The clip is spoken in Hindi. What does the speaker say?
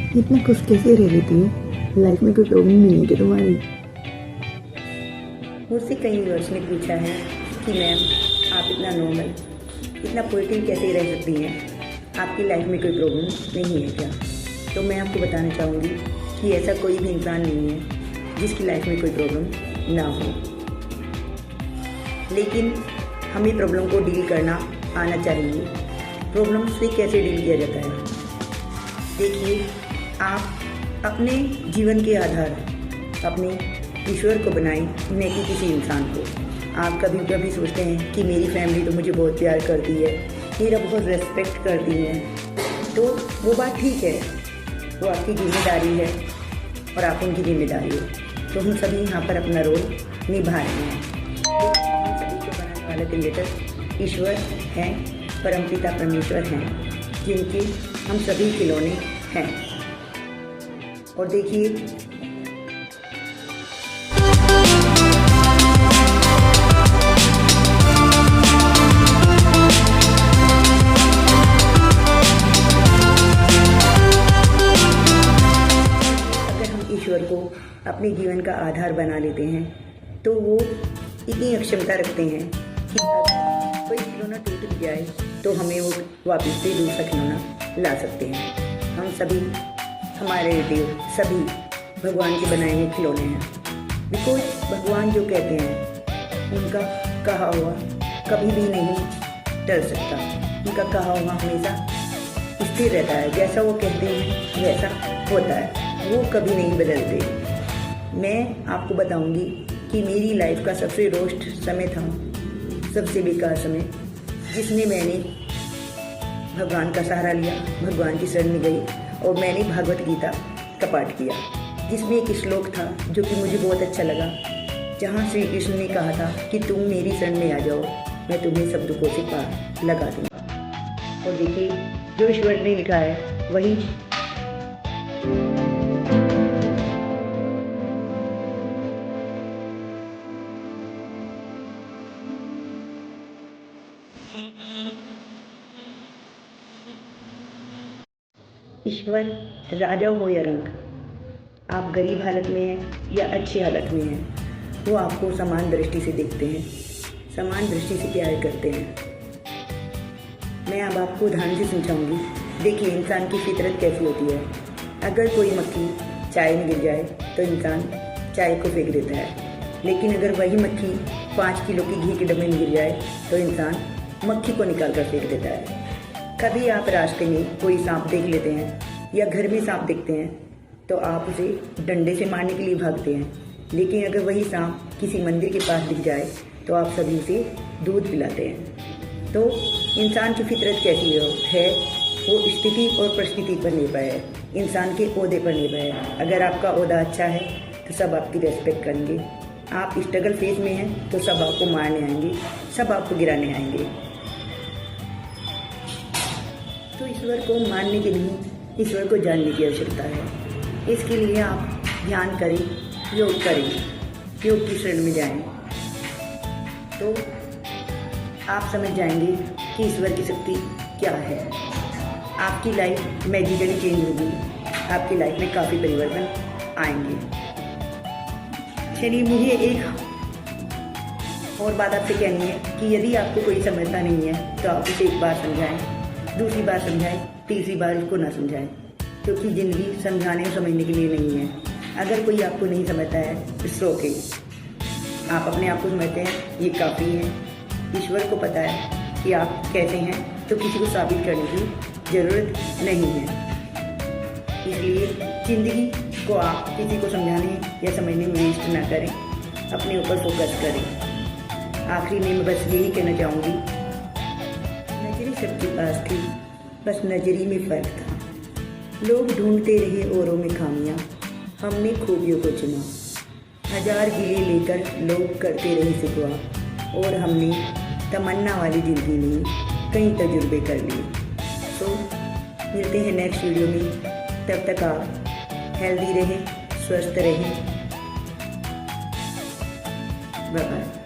इतना खुश कैसे रह लेती हो? लाइफ में कोई प्रॉब्लम नहीं है क्या तुम्हारी? मुझसे कई व्यूअर्स ने पूछा है कि मैम आप इतना नॉर्मल, इतना पॉजिटिव कैसे रह सकती हैं? आपकी लाइफ में कोई प्रॉब्लम नहीं है क्या? तो मैं आपको बताना चाहूँगी कि ऐसा कोई भी इंसान नहीं है जिसकी लाइफ में कोई प्रॉब्लम ना हो, लेकिन हमें प्रॉब्लम को डील करना आना चाहिए। प्रॉब्लम से कैसे डील किया जाता है? देखिए, आप अपने जीवन के आधार अपने ईश्वर को बनाएं, न कि किसी इंसान को। आप कभी कभी सोचते हैं कि मेरी फैमिली तो मुझे बहुत प्यार करती है, मेरा बहुत रेस्पेक्ट करती है, तो वो बात ठीक है, वो आपकी जिम्मेदारी है और आप उनकी जिम्मेदारी है। तो हम सभी यहाँ पर अपना रोल निभा रहे हैं। हम सभी को बनाने वाला क्रिएटर ईश्वर हैं, परमपिता परमेश्वर हैं, जिनके हम सभी खिलौने हैं। और देखिए, ईश्वर को अपने जीवन का आधार बना लेते हैं तो वो इतनी अक्षमता रखते हैं कि कोई खिलौना टूट भी जाए तो हमें वो वापस से दूसरा खिलौना ला सकते हैं। हम सभी, हमारे देव सभी भगवान के बनाए हुए खिलौने हैं। बिकॉज भगवान जो कहते हैं उनका कहा हुआ कभी भी नहीं टल सकता। उनका कहा हुआ हमेशा स्थिर रहता है। जैसा वो कहते हैं वैसा होता है, वो कभी नहीं बदलते। मैं आपको बताऊंगी कि मेरी लाइफ का सबसे रोस्ट समय था, सबसे बेकार समय, जिसमें मैंने भगवान का सहारा लिया, भगवान की शरण में गई और मैंने भागवत गीता का पाठ किया, जिसमें एक श्लोक था जो कि मुझे बहुत अच्छा लगा, जहाँ श्री कृष्ण ने कहा था कि तुम मेरी शरण में आ जाओ, मैं तुम्हें सब दुखों से पार लगा दूंगा। और देखिए, जो ईश्वर ने लिखा है वही ईश्वर राजा हो या रंग, आप गरीब हालत में हैं या अच्छी हालत में हैं, वो आपको समान दृष्टि से देखते हैं, समान दृष्टि से प्यार करते हैं। मैं अब आपको उदाहरण से समझाऊंगी। देखिए, इंसान की फितरत कैसी होती है। अगर कोई मक्खी चाय में गिर जाए तो इंसान चाय को फेंक देता है, लेकिन अगर वही मक्खी 5 किलो की घी के डब्बे में गिर जाए तो इंसान मक्खी को निकाल कर फेंक देता है। कभी आप रास्ते में कोई सांप देख लेते हैं या घर में सांप देखते हैं तो आप उसे डंडे से मारने के लिए भागते हैं, लेकिन अगर वही सांप किसी मंदिर के पास दिख जाए तो आप सभी उसे दूध पिलाते हैं। तो इंसान की फितरत कैसी है, वो स्थिति और परिस्थिति पर निर्भर है, इंसान के ओहदे पर निर्भर है। अगर आपका ओहदा अच्छा है तो सब आपकी रेस्पेक्ट करेंगे। आप स्ट्रगल फेज में हैं तो सब आपको मारने आएंगे, सब आपको गिराने आएंगे। तो ईश्वर को मानने के लिए ईश्वर को जानने की आवश्यकता है। इसके लिए आप ध्यान करें, योग करें, योग की शरण में जाएं, तो आप समझ जाएंगे कि ईश्वर की शक्ति क्या है। आपकी लाइफ मैजिकली चेंज होगी, आपकी लाइफ में काफ़ी परिवर्तन आएंगे। चलिए, मुझे एक और बात आपसे कहनी है कि यदि आपको कोई समझता नहीं है तो आप उसे एक बार समझाएं, दूसरी बार समझाएं, तीसरी बार उसको ना समझाएं, क्योंकि ज़िंदगी समझाने और समझने के लिए नहीं है। अगर कोई आपको नहीं समझता है इट्स ओके, आप अपने आप को समझते हैं, ये काफ़ी है। ईश्वर को पता है कि आप कैसे हैं, तो किसी को साबित करने की ज़रूरत नहीं है। इसलिए ज़िंदगी को आप किसी को समझाने या समझने में वेस्ट ना करें, अपने ऊपर फोकस करें। आखिरी में मैं बस यही कहना चाहूँगी, नजरी सबके पास थी, बस नजरी में फ़र्क था। लोग ढूंढते रहे औरों में खामियां, हमने खूबियों को चुना। 1000 गिले लेकर लोग करते रहे शिकवा, और हमने तमन्ना वाली जिंदगी में कई तजुर्बे कर लिए। तो मिलते हैं नेक्स्ट वीडियो में, तब तक आप हेल्दी रहें, स्वस्थ रहें। Bye bye.